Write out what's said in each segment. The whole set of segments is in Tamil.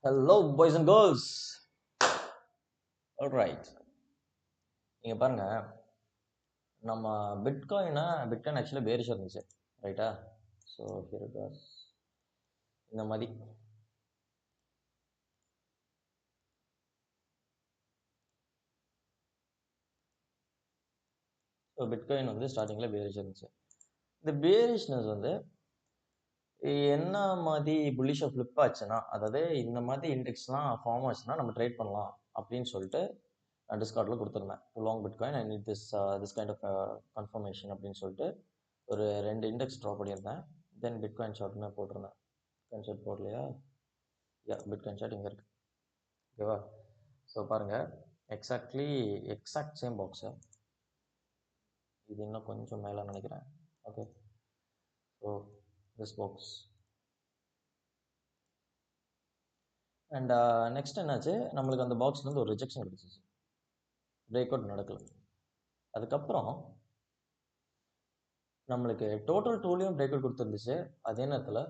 Hello, boys and girls. All right. இங்க பாருங்க, நம்ம பிட்காயின் ஆக்சுவலி பேரிஷ் இருந்துச்சு, ரைட்டா? ஸோ ஹியர் இட் வாஸ் இந்த மாதிரி. ஸோ பிட்காயின் வந்து ஸ்டார்டிங்கில் பேரிஷ் இருந்துச்சு. இந்த பேரிஷ்னஸ் வந்து என்ன மாதிரி புல்லிஷாக ஃப்ளிப் ஆச்சுன்னா, அதாவது இந்த மாதிரி இண்டெக்ஸ்லாம் ஃபார்ம் ஆச்சுன்னா நம்ம ட்ரேட் பண்ணலாம் அப்படின்னு சொல்லிட்டு நான் டிஸ்கார்டில் கொடுத்துருந்தேன். To long bitcoin I need this kind of confirmation அப்படின்னு சொல்லிட்டு ஒரு 2 இண்டெக்ஸ் ட்ரா பண்ணியிருந்தேன். தென் பிட்காயின் ஷார்ட்மே போட்டிருந்தேன். பிட்காயின் ஷார்ட் போடலையா? பிட்காயின் ஷார்ட் இங்கே இருக்குது, ஓகேவா? ஸோ பாருங்கள், எக்ஸாக்ட் சேம் பாக்ஸு. இது இன்னும் கொஞ்சம் மேலே நினைக்கிறேன். Okay, so this box. And next என்னாச்சு, நம்மளுக்கு அந்த பாக்ஸ்லேருந்து ஒரு ரிஜெக்ஷன் கிடைச்சிச்சு, பிரேக் அவுட் நடக்கலை. அதுக்கப்புறம் நம்மளுக்கு டோட்டல் டூலையும் பிரேக் அவுட் கொடுத்துருந்துச்சு, அதே நேரத்தில்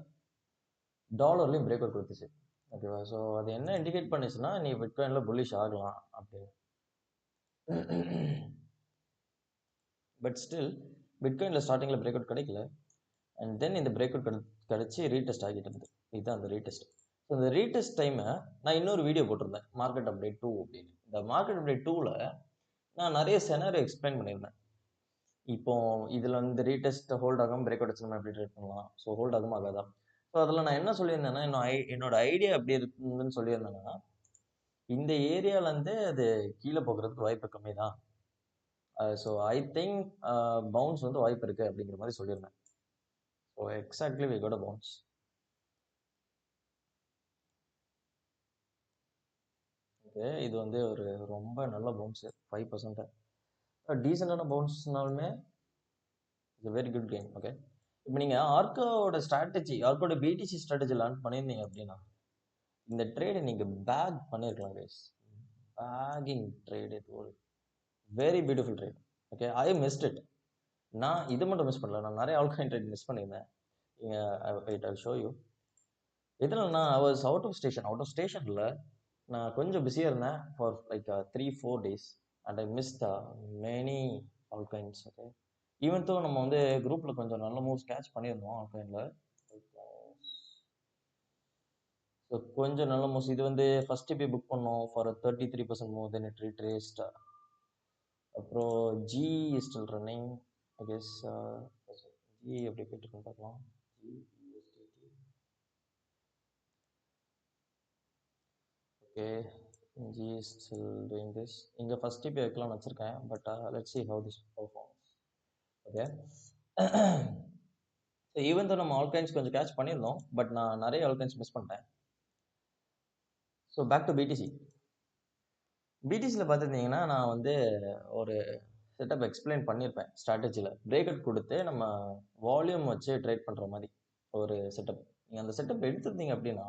டாலர்லையும் பிரேக் அவுட் கொடுத்துச்சு, ஓகேவா? ஸோ அது என்ன இண்டிகேட் பண்ணிச்சுன்னா, நீ பிட்காயினில் புல்லிஷ் ஆகலாம் அப்படின்னு. பட் ஸ்டில் பிட்காயினில் ஸ்டார்டிங்கில் பிரேக் அவுட் கிடைக்கல. அண்ட் தென் இந்த பிரேக் அவுட் கிடச்சி ரீடெஸ்ட் ஆகிட்டு இருந்தது. இதுதான் அந்த ரீடெஸ்ட். ஸோ இந்த ரீடெஸ்ட் டைமை நான் இன்னொரு வீடியோ போட்டிருந்தேன், மார்க்கெட் அப்டேட் 2 அப்படின்னு. இந்த மார்க்கெட் அப்டேட் 2ல் நான் நிறைய செனாரியோ எக்ஸ்பிளைன் பண்ணியிருந்தேன். இப்போ இதில் வந்து ரீடெஸ்ட் ஹோல்ட் ஆகாமல் பிரேக் அவுட் நம்ம எப்படி ட்ரேட் பண்ணலாம், ஸோ ஹோல்ட் ஆகாமல் ஆகாதான். ஸோ அதில் நான் என்ன சொல்லியிருந்தேன்னா, என்னோட ஐடியா எப்படி இருக்குன்னு சொல்லியிருந்தேன்னா, இந்த ஏரியாவிலேருந்து அது கீழே போகிறதுக்கு வாய்ப்பு கம்மி தான். ஸோ ஐ திங்க் பவுன்ஸ் வந்து வாய்ப்பு இருக்குது அப்படிங்கிற மாதிரி சொல்லியிருந்தேன். So exactly we got a bounce. Okay, இது வந்து ஒரு ரொம்ப நல்ல பவுன்ஸு, 5%. டீசெண்டான பவுன்ஸ்னாலுமே it's very good gain. Okay, இப்போ நீங்கள் ஆர்க்கோட பிடிசி ஸ்ட்ராட்டஜி லேர்ன் பண்ணியிருந்தீங்க அப்படின்னா இந்த ட்ரேடை நீங்கள் பேக் பண்ணியிருக்கலாம் கைஸ். பேக்கிங் ட்ரேட், இது ஒரு very beautiful trade. Okay, I missed it. நான் இது மட்டும் மிஸ் பண்ணல, நான் நிறைய ஆல்காயின் ட்ரேட் மிஸ் பண்ணியிருந்தேன். I show you. இதில் நான் அவுட் ஆஃப் ஸ்டேஷனில் நான் கொஞ்சம் பிஸியாக இருந்தேன் for like 3-4 days and I missed many ஆல்காயின்ஸ். Okay, even though நம்ம வந்து குரூப்பில் கொஞ்சம் நல்ல மூவ்ஸ் கேட்ச் பண்ணியிருந்தோம் ஆல்காயினில். ஸோ கொஞ்சம் நல்ல மூவ்ஸ். இது வந்து ஃபஸ்ட்டு போய் புக் பண்ணோம் for 33% move, then it retraced. அப்புறம் G is still running, I guess. G எப்படி போயிட்டுருக்குன்னு பார்க்கலாம். Okay, G is still doing this. இங்கே ஃபஸ்ட் டிபி வைக்கலாம்னு வச்சுருக்கேன், but let's see how this performs. Okay, so even தான் நம்ம ஆல்காயின்ஸ் கொஞ்சம் கேட்ச் பண்ணியிருந்தோம், பட் நான் நிறைய ஆல்காயின்ஸ் மிஸ் பண்ணிட்டேன். So back to BTC. பிடிசியில் பார்த்துருந்தீங்கன்னா நான் வந்து ஒரு செட்டப் எக்ஸ்பிளைன் பண்ணியிருப்பேன். ஸ்ட்ராட்டஜியில் பிரேக் அவுட் கொடுத்து நம்ம வால்யூம் வச்சு ட்ரேட் பண்ணுற மாதிரி ஒரு செட்டப். நீங்கள் அந்த செட்டப் எடுத்துருந்தீங்க அப்படின்னா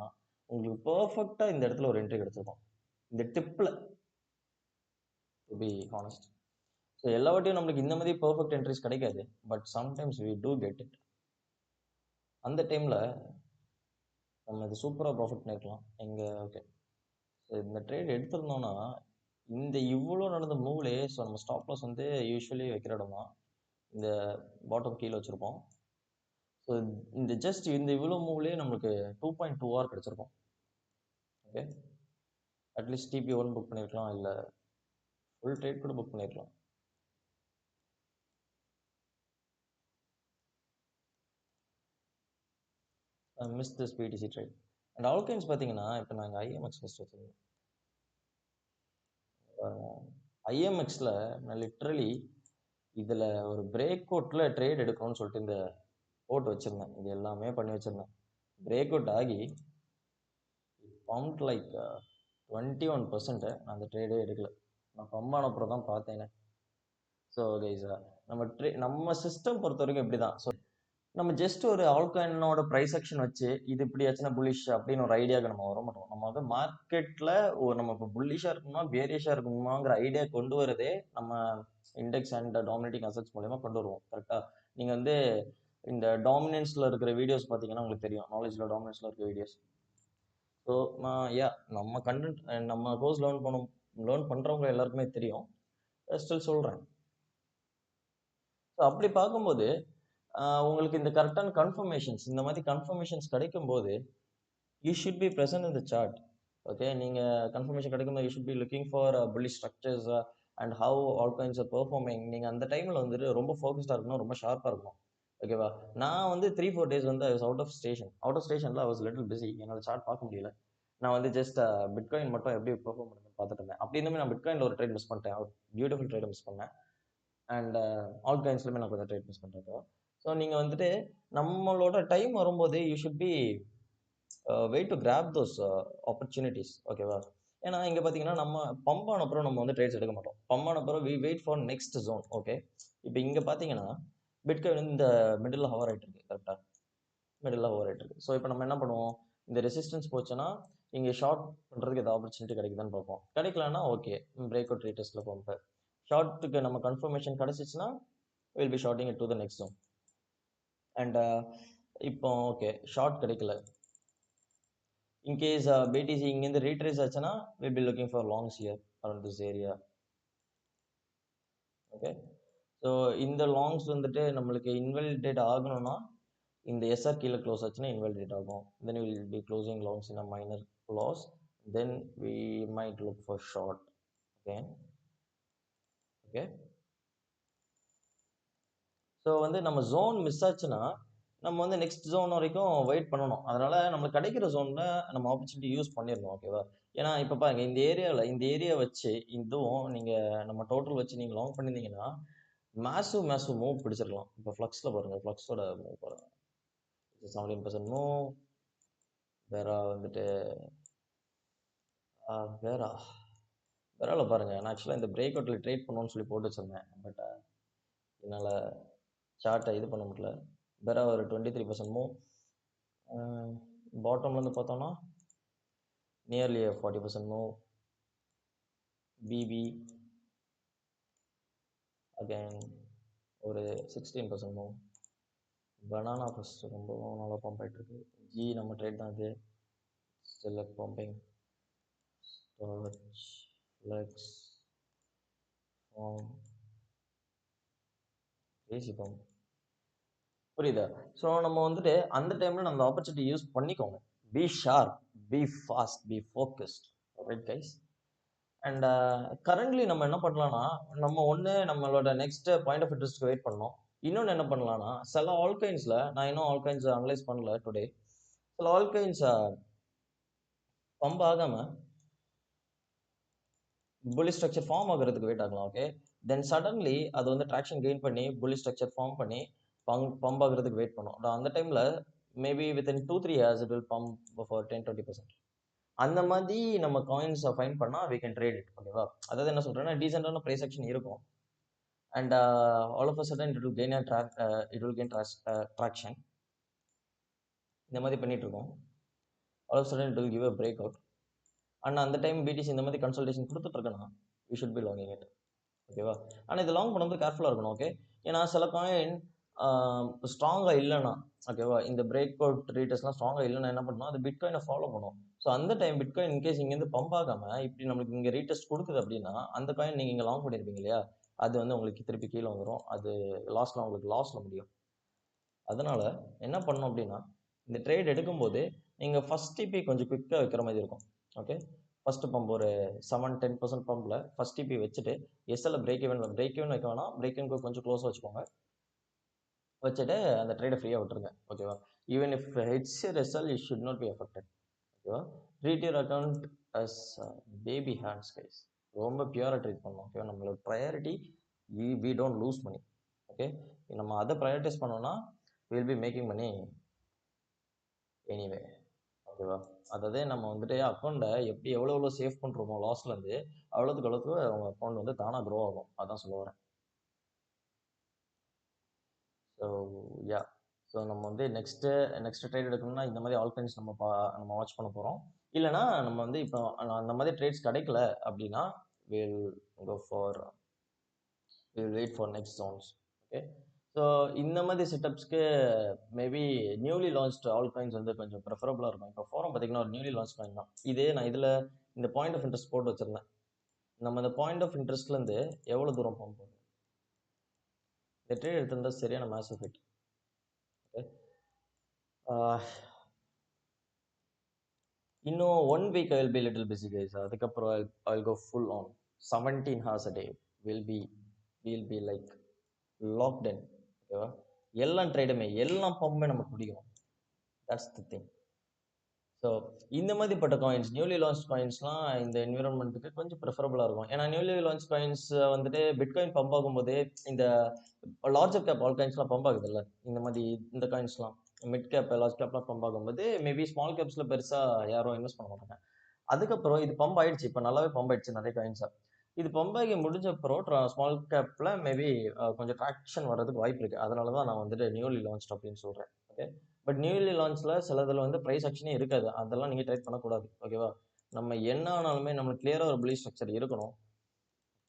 உங்களுக்கு பர்ஃபெக்டாக இந்த இடத்துல ஒரு என்ட்ரி கிடச்சிருக்கும், இந்த டிப்பில், டு பி ஹானஸ்ட். ஸோ எல்லா வாட்டியும் நம்மளுக்கு இந்த மாதிரி பர்ஃபெக்ட் என்ட்ரிஸ் கிடைக்காது, but sometimes we do get it. அந்த டைமில் நம்ம இது சூப்பராக ப்ராஃபிட் பண்ணியிருக்கலாம் எங்கே. ஓகே, ஸோ இந்த ட்ரேட் எடுத்திருந்தோன்னா இந்த இவ்வளோ நடந்த மூவ்லேயே, ஸோ நம்ம ஸ்டாப் லாஸ் வந்து யூஸ்வலி வைக்கிற இடம் தான் இந்த பாட்டம் கீழே வச்சுருப்போம். ஸோ இந்த இவ்வளோ மூவ்லேயே நம்மளுக்கு 2.2 hour கிடச்சிருக்கும். ஓகே, அட்லீஸ்ட் டிபி 1 புக் பண்ணியிருக்கலாம், இல்லை ஃபுல் ட்ரேட் கூட புக் பண்ணியிருக்கலாம். Miss this BTC trade. And altcoins பார்த்தீங்கன்னா இப்போ நாங்கள் ஐஎம்எக்ஸ் ஃபஸ்ட் வச்சுருந்தோம். ஐஎம்எக்ஸில் நான் லிட்ரலி இதில் ஒரு பிரேக் அவுட்டில் ட்ரேட் எடுக்கணும்னு சொல்லிட்டு இந்த போட்டு வச்சுருந்தேன். இது எல்லாமே பண்ணி வச்சுருந்தேன். பிரேக் அவுட் ஆகி பம்ப் லைக் 21%. நான் அந்த ட்ரேடே எடுக்கல, நான் பம்பான அப்புறம் தான் பார்த்தேனே. ஸோ கைஸ், நம்ம சிஸ்டம் பொறுத்த வரைக்கும் இப்படி தான். ஸோ நம்ம ஜஸ்ட் ஒரு ஆல்காயினோட ப்ரைஸ் ஆக்ஷன் வச்சு இது இப்படி ஆச்சுன்னா புல்லிஷ் அப்படின்னு ஒரு ஐடியாவுக்கு நம்ம வர மாட்டோம். நம்ம வந்து மார்க்கெட்டில் நம்ம இப்போ புல்லிஷாக இருக்கணுமா பேரிஷாக இருக்கணுமாங்கிற ஐடியா கொண்டு வரதே நம்ம இண்டெக்ஸ் அண்ட் டாமினேட்டிங் அசட்ஸ் மூலயமா கொண்டு வருவோம். கரெக்டாக நீங்கள் வந்து இந்த டாமினன்ஸில் இருக்கிற வீடியோஸ் பார்த்தீங்கன்னா உங்களுக்கு தெரியும், நாலேஜில் டாமினன்ஸில் இருக்கிற வீடியோஸ். ஸோ யா நம்ம கண்டென்ட் நம்ம கோர்ஸ் லேர்ன் பண்ணுறவங்க எல்லாருக்குமே தெரியும். ஸ்டில் சொல்கிறேன். ஸோ அப்படி பார்க்கும்போது உங்களுக்கு இந்த கரெக்டான கன்ஃபர்மேஷன்ஸ் இந்த மாதிரி கன்ஃபர்மேஷன்ஸ் கிடைக்கும்போது you should be present in the chart. Okay, நீங்கள் கன்ஃபர்மேஷன் கிடைக்கும்போது you should be looking for bullish structures and how all kinds of performing. நீங்கள் அந்த டைமில் வந்துட்டு ரொம்ப ஃபோக்கஸ்டாக இருக்கணும், ரொம்ப ஷார்ப்பாக இருக்கணும். ஓகேவா? நான் வந்து 3-4 days வந்து அவுட் ஆஃப் ஸ்டேஷனில் ஐ வாஸ் லிட்டில் பிஸி. என்னால் சார்ட் பார்க்க முடியல. நான் வந்து ஜஸ்ட் பிட்காயின் மட்டும் எப்படி பெர்ஃபார்ம் பண்ணுன்னு பார்த்துட்டு இருந்தேன். அப்படி இருந்துமே நான் பிட்காயினில் ஒரு ட்ரேட் மிஸ் பண்ணிட்டேன், ஒரு பியூட்டிஃபுல் ட்ரேடை மிஸ் பண்ணேன். அண்ட் ஆல் கைன்ஸ்லையுமே நான் கொஞ்சம் ட்ரேட் மிஸ் பண்ணுறேன். ஸோ நீங்கள் வந்துட்டு நம்மளோட டைம் வரும்போது you should be wait to grab those opportunities. ஓகேவா? ஏன்னா இங்கே பார்த்தீங்கன்னா நம்ம பம்ப் ஆன அப்புறம் நம்ம வந்து ட்ரேட்ஸ் எடுக்க மாட்டோம். பம்ப் ஆன அப்புறம் we wait for next zone. Okay, இப்போ இங்கே பார்த்தீங்கன்னா பிட்காயின் வந்து இந்த மிடில் ஹவர் ஆகிட்டு இருக்கு. கரெக்டாக மிடில் ஹவர் ஆகிட்டு இருக்கு. ஸோ இப்போ நம்ம என்ன பண்ணுவோம், இந்த ரெசிஸ்டன்ஸ் போச்சுன்னா இங்கே ஷார்ட் பண்ணுறதுக்கு எதாவது ஆப்பர்ச்சுனிட்டி கிடைக்குதான்னு பார்ப்போம். கிடைக்கலன்னா ஓகே, பிரேக் அவுட் ரேட்டஸ்ட்டில் பம்பு. ஷார்ட்டுக்கு நம்ம கன்ஃபர்மேஷன் கிடச்சிச்சின்னா will be shorting it to the next zone. And இப்போ ஓகே, ஷார்ட் கிடைக்கல. இன்கேஸ் பிடிசி இங்கேருந்து ரீட்ரேஸ் ஆச்சுன்னா will be looking for longs here around this area. Okay, so இந்த லாங்ஸ் வந்துட்டு நம்மளுக்கு இன்வெலிடேட் ஆகணும்னா இந்த எஸ்ஆர் கீழே க்ளோஸ் ஆச்சுன்னா இன்வெலிடேட் ஆகும். Then will be closing longs in a minor loss. Then we might look for short. Okay okay, so வந்து நம்ம ஜோன் மிஸ் ஆச்சுன்னா நம்ம வந்து நெக்ஸ்ட் ஜோன் வரைக்கும் வெயிட் பண்ணணும். அதனால நம்மளுக்கு கிடைக்கிற ஜோனில் நம்ம ஆப்பர்ச்சுனிட்டி யூஸ் பண்ணிடணும். ஓகேவா? ஏன்னா இப்போ பாருங்க, இந்த ஏரியா வச்சு இதுவும் நீங்கள் நம்ம டோட்டல் வச்சு நீங்கள் லாங் பண்ணியிருந்தீங்கன்னா மேசிவ் மூவ் பிடிச்சிருக்கலாம். இப்போ ஃப்ளக்ஸில் பாருங்கள், ஃப்ளக்ஸோட மூவ் பாருங்கள், 17% மூவ். வேற வந்துட்டு வேறால பாருங்கள். நான் ஆக்சுவலாக இந்த பிரேக் அவுட்டில் ட்ரேட் பண்ணணும்னு சொல்லி போட்டு வச்சுருந்தேன். பட் என்னால் சார்ட்டை இது பண்ண முடியல. வேற ஒரு 23% மூவ். பாட்டம்லேருந்து பார்த்தோம்னா நியர்லி 40% மூவ். பிபி அகைன் ஒரு 16% மூவ். பனானா ஃபஸ்ட்டு ரொம்ப நல்லா பம்ப் ஆகிட்டுருக்கு. ஜி நம்ம ட்ரேட் தான் இது, still pumping. Starch flex form AC pump. புரியுதா? ஸோ நம்ம வந்துட்டு அந்த டைமில் நம்ம ஆப்பர்ச்சுனிட்டி யூஸ் பண்ணிக்கோங்க. Be sharp, be fast, be focused. Right guys? And currently நம்ம என்ன பண்ணலாம்னா, நம்ம ஒன்று நம்மளோட நெக்ஸ்ட் பாயிண்ட் ஆஃப் இன்ட்ரெஸ்ட்க்கு வெயிட் பண்ணோம். இன்னொன்று என்ன பண்ணலாம்னா, சில ஆல்கைன்ஸில் நான் இன்னும் ஆல்கைன்ஸ் அனலைஸ் பண்ணல டுடே. சில ஆல்கைன்ஸ் பம்ப் ஆகாமல் புல்லி ஸ்ட்ரக்சர் ஃபார்ம் ஆகிறதுக்கு வெயிட் ஆகலாம். ஓகே, தென் சடன்லி அது வந்து ட்ராக்ஷன் கெயின் பண்ணி புல்லி ஸ்ட்ரக்சர் ஃபார்ம் பண்ணி பம்ப் ஆகிறதுக்கு வெயிட் பண்ணும். அந்த டைமில் maybe within 2-3 years it will pump for 10-20%. அந்த மாதிரி நம்ம காயின்ஸை ஃபைன் பண்ணால் வி கேன் ட்ரேட் இட். ஓகேவா? அதாவது என்ன சொல்கிறேன்னா, டீசெண்டான ப்ரைஸ் ஆக்ஷன் இருக்கும். And all of a sudden it will gain traction. இந்த மாதிரி பண்ணிட்டு இருக்கோம். All of sudden it will give a break out. And அந்த டைம் பிடிசி இந்த மாதிரி கன்சல்டேஷன் கொடுத்துட்ருக்கேன்னா we should be longing it. ஓகேவா? ஆனால் இது லாங் பண்ணும்போது கேர்ஃபுல்லாக இருக்கணும். ஓகே, ஏன்னா சில காயின் ஸ்ட்ராங்காக இல்லைன்னா, ஓகேவா, இந்த பிரேக் அவுட் ரீட்டர்ஸ்லாம் ஸ்ட்ராங்காக இல்லைன்னா என்ன பண்ணணும், அது பிட்காயினை ஃபாலோ பண்ணும். ஸோ அந்த டைம் பிட்காயின் இன்கேஸ் இங்கேருந்து பம்ப் ஆகாமல் இப்படி நம்மளுக்கு இங்கே ரீட்டர்ஸ் கொடுக்குது அப்படின்னா அந்த காயின் நீங்கள் இங்கே லாங் பண்ணியிருப்பீங்க இல்லையா, அது வந்து உங்களுக்கு திருப்பி கீழே வந்துடும். அது லாஸ்ட்டில் உங்களுக்கு லாஸில் முடியும். அதனால் என்ன பண்ணணும் அப்படின்னா, இந்த ட்ரேட் எடுக்கும்போது நீங்கள் ஃபஸ்ட் டிபி கொஞ்சம் குவிக்காக வைக்கிற மாதிரி இருக்கும். ஓகே, ஃபஸ்ட்டு பம்ப் ஒரு 7-10% பம்பில் ஃபஸ்ட் டிபி வச்சுட்டு எஸ்எல்ல பிரேக் ஈவன் வைக்க வேணாம், பிரேக் ஈவனுக்கு கொஞ்சம் க்ளோஸாக வச்சுக்கோங்க. வச்சுட்டு அந்த ட்ரேடை ஃப்ரீயாக விட்டுருங்க. ஓகேவா? Even if hits your SL you should not be affected. ஓகேவா? Treat your account as baby hands guys. ரொம்ப பியூராக ட்ரீட் பண்ணணும். ஓகேவா? நம்மளோட priority we don't lose money. Okay, நம்ம அதை ப்ரையாரிட்டைஸ் பண்ணோம்னா will be making money anyway. ஓகேவா? அதாவது நம்ம வந்துட்டு அக்கௌண்ட்டை எப்படி எவ்வளோ சேவ் பண்ணுறோமோ லாஸ்லேருந்து அவ்வளோத்துக்கு அவங்க அக்கௌண்ட் வந்து தானாக க்ரோ ஆகும். அதான் சொல்ல வரேன். ஸோ யா, ஸோ நம்ம வந்து நெக்ஸ்ட் ட்ரேட் எடுக்கணும்னா இந்த மாதிரி ஆல்கைன்ஸ் நம்ம வாட்ச் பண்ண போகிறோம். இல்லைனா நம்ம வந்து இப்போ அந்த மாதிரி ட்ரேட்ஸ் கிடைக்கல அப்படின்னா will wait for next zones. Okay, so இந்த மாதிரி செட்டப்ஸ்க்கு maybe newly launched altcoins வந்து கொஞ்சம் ப்ரிஃபரபுளாக இருக்கும். இப்போ ஃபோரம் பார்த்தீங்கன்னா ஒரு நியூலி லான்ச் காயின் தான். இதே நான் இதில் இந்த பாயிண்ட் ஆஃப் இன்ட்ரெஸ்ட் போட்டு வச்சிருந்தேன். நம்ம இந்த பாயிண்ட் ஆஃப் இன்ட்ரெஸ்ட்லேருந்து எவ்வளோ தூரம் பம்ப் பண்ணும்? இந்த ட்ரேட் எடுத்திருந்தா சரியான மேசிவ் ஹிட். இன்னும் 1 week I will be little busy guys. அதுக்கப்புறம் I will go full on 17 hours a day will be like locked in. ஓகேவா? எல்லா ட்ரேடுமே எல்லா பம்புமே நமக்கு பிடிக்கும். That's the thing. ஸோ இந்த மாதிரிப்பட்ட காயின்ஸ் நியூலி லான்ச் காயின்ஸ்லாம் இந்த என்விரான்மெண்ட்டுக்கு கொஞ்சம் ப்ரிஃபரபுளாக இருக்கும். ஏன்னா நியூலி லான்ச் காயின்ஸ் வந்துட்டு பிட்காயின் பம்ப் ஆகும்போது இந்த லார்ஜர் கேப் ஆல் காயின்ஸ்லாம் பம்ப் ஆகுது இல்லை, இந்த மாதிரி இந்த காயின்ஸ்லாம் மிட் கேப் லார்ஜ் கேப்லாம் பம்ப் ஆகும்போது மேபி ஸ்மால் கேப்ஸில் பெருசாக யாரும் இன்வெஸ்ட் பண்ண மாட்டாங்க. அதுக்கப்புறம் இது பம்ப் ஆயிடுச்சு, இப்போ நல்லாவே பம்ப் ஆயிடுச்சு நிறைய காயின்ஸாக. இது பம்ப் ஆகி முடிஞ்ச அப்புறம் ஸ்மால் கேப்பில் மேபி கொஞ்சம் ட்ராக்ஷன் வர்றதுக்கு வாய்ப்பு இருக்குது. அதனால தான் நான் வந்துட்டு நியூலி லான்ச் அப்படின்னு சொல்கிறேன். ஓகே, பட் நியூலி லான்ச்சில் சிலதில் வந்து ப்ரைஸ் ஆக்ஷனே இருக்காது. அதெல்லாம் நீங்கள் ட்ரேட் பண்ணக்கூடாது. ஓகேவா? நம்ம என்ன ஆனாலுமே நம்மளுக்கு கிளியராக ஒரு பிலீஃப் ஸ்ட்ரக்சர் இருக்கணும்.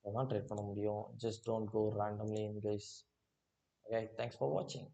அதான் ட்ரேட் பண்ண முடியும். Just don't go randomly in guys. Okay, thanks for வாட்சிங்.